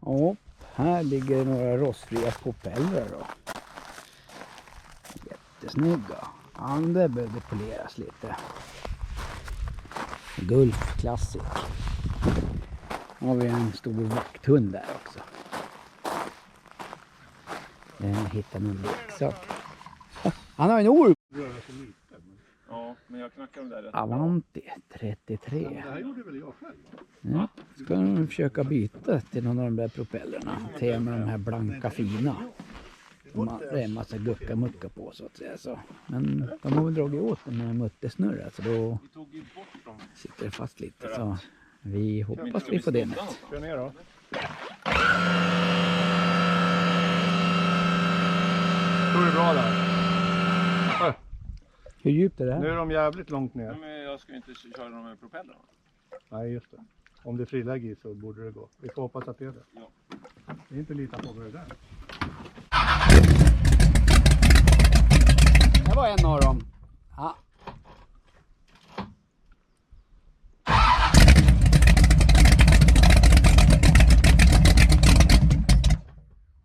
Och här ligger några rostfria propeller då. Jättesnygga. Andra behövde poleras lite. Gulf Classic. Har vi en stor vakthund där också. Den hittar någon leksak. Han har en orb. Ja, men jag knackar dem där rätt. Avanti 33. Det här gjorde väl jag själv? Ja, ska de försöka byta till någon av de där propellerna. Till med de här blanka fina. Det är en massa gucka-mucka på så att säga. Så. Men de har väl dragit åt dem med muttesnurra så då sitter det fast lite. Så vi hoppas vi får det med. Kör ner då. Tror det är bra där. Hur djupt är det Nu här? är de jävligt långt ner. Men jag ska ju inte köra dem med propellerna. Nej, just det. Om det är frilägg i så borde det gå. Vi får hoppas att det är det. Ja. Det är inte lita på vad det där. Det var en av dem. Ja.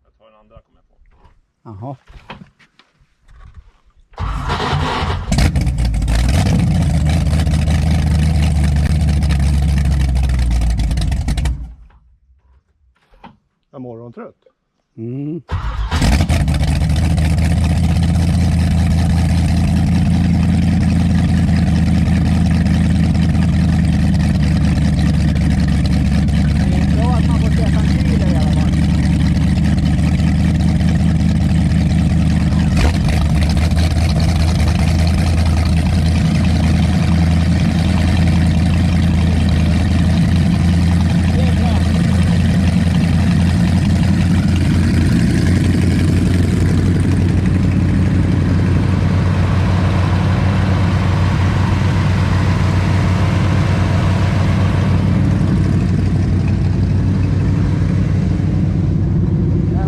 Jag tar den andra kommer jag på. Jaha. Jag är morgontrött. Mm. Det är bra att man får träffa en kyler i alla fall.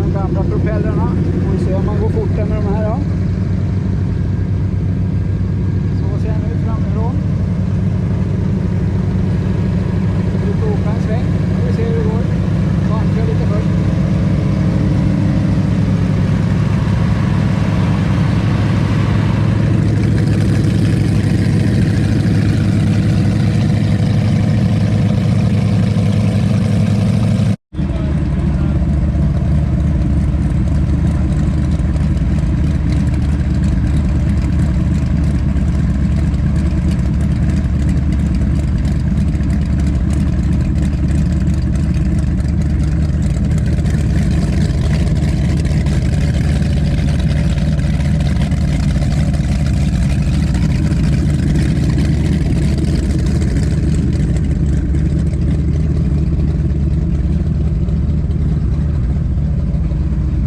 De gamla propellrarna. Får vi se om man går fortare med de här då. Så ser den ut framifrån. Vi får åka en sväng. Vi ser hur det går. Vankra lite först.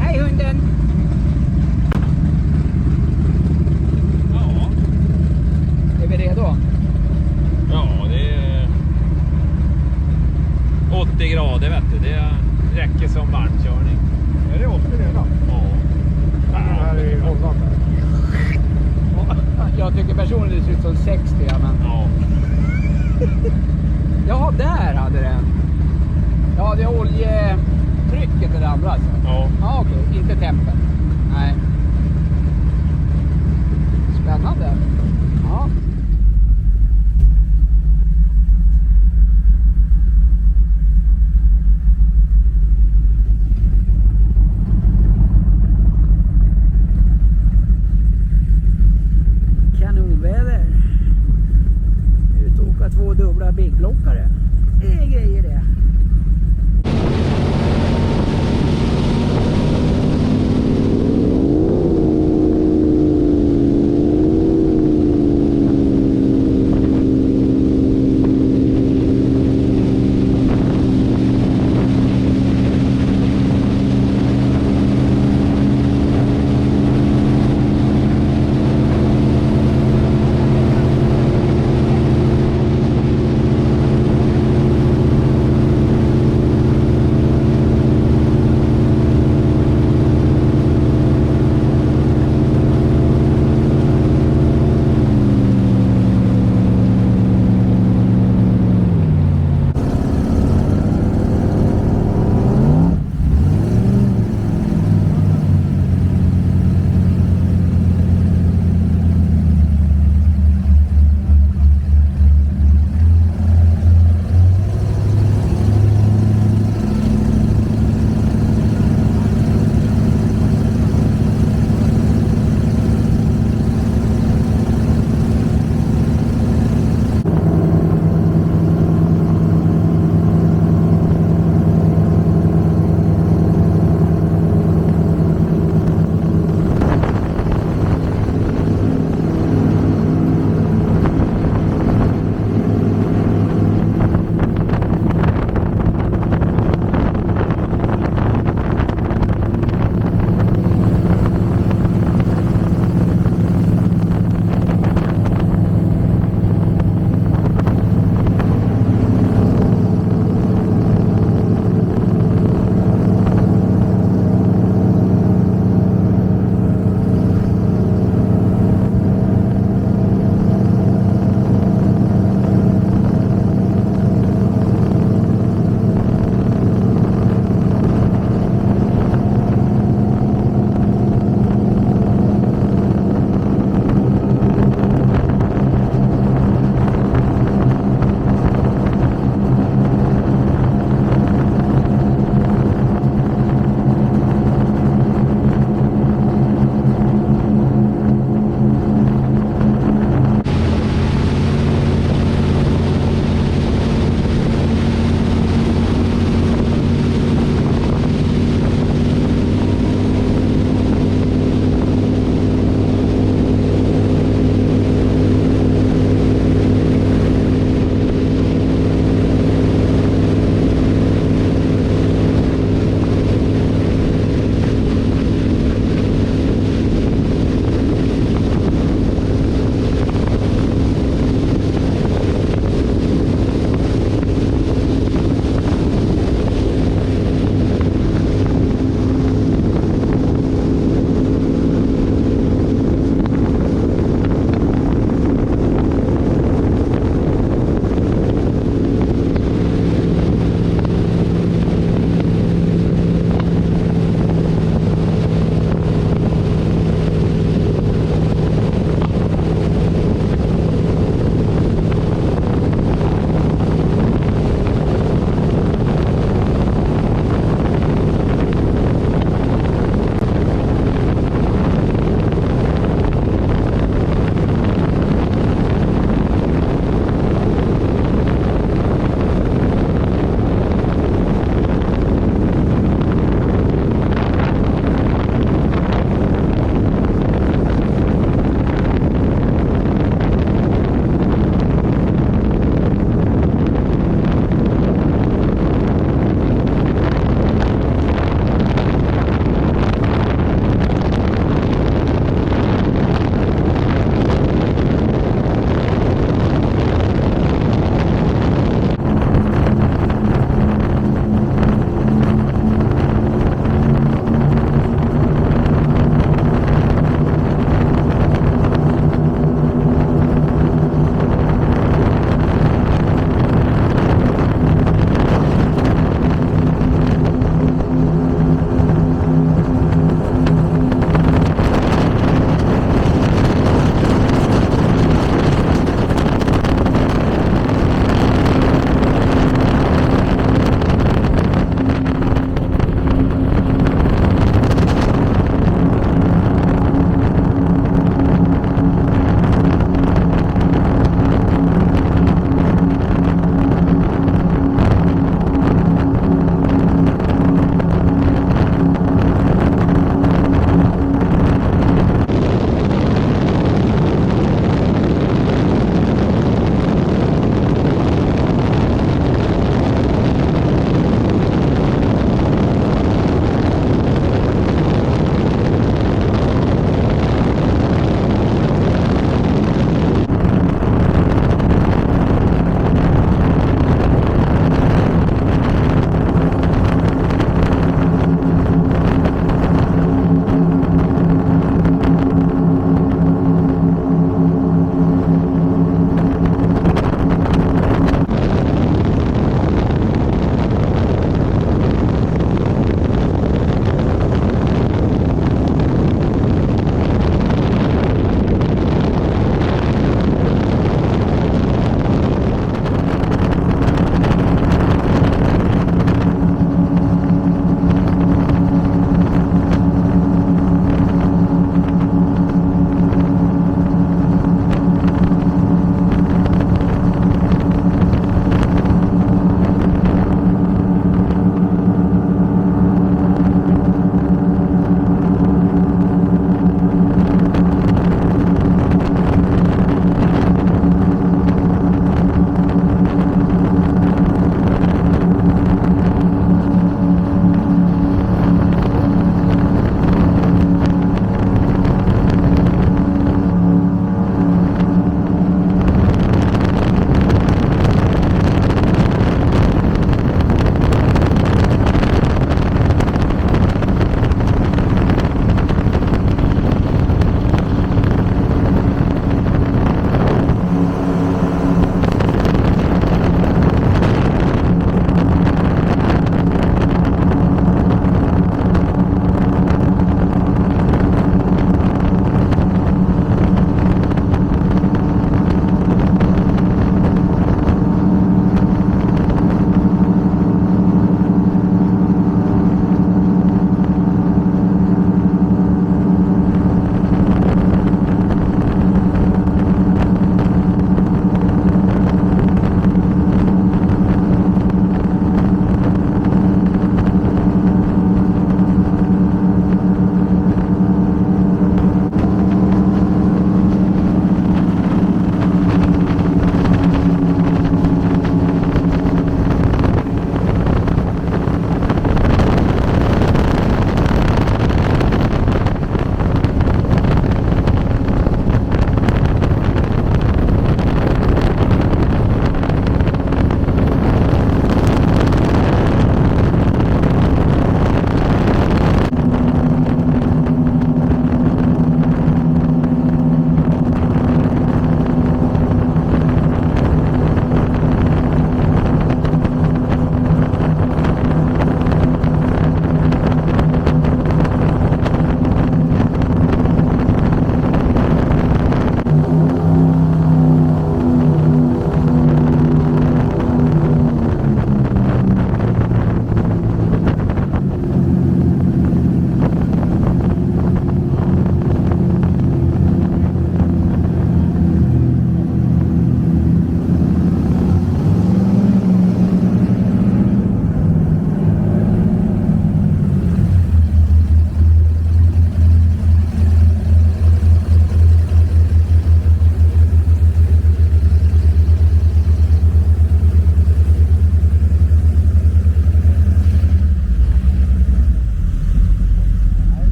Hej hunden! Ja. Är vi redo? Ja, det är 80 grader vet du. Det räcker som varmkörning. Är det 80 redan? Ja. Det här är ju Holland. Jag tycker personligen det ser ut som 60 men... Ja. Jaha, där hade den. Ja, det är oljetrycket det andra alltså. Ja. Ja, okej. Inte tempen. Nej. Spännande. Ja. Kanonväder. Ut och åka 2 dubbla bigblockare. Det är grejer det.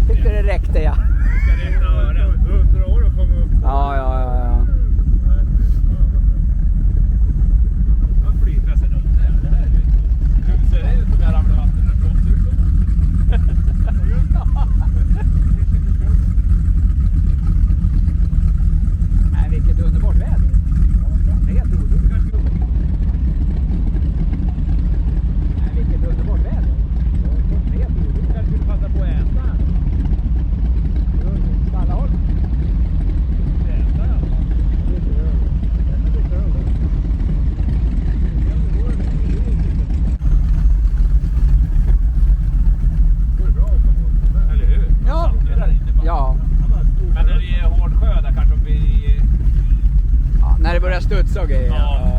Tyckte det räckte, ja. Ska räkna öronen. 100 år att komma upp. Ja. Jag flyter sig runt där. Det här är ju... Du ser ut som jag ramlar i vatten när blåser. Nej, vilket underbart väder. Det är helt otroligt. Nej, vilket underbart väder. Det är helt otroligt. Jag skulle passa på att äta. Stallahåll. Äta. Eller hur? Ja. Det där inne bara. Ja. Men när det är hård sjö där kanske uppe i... Ja, när det börjar studsa och grejer. Ja.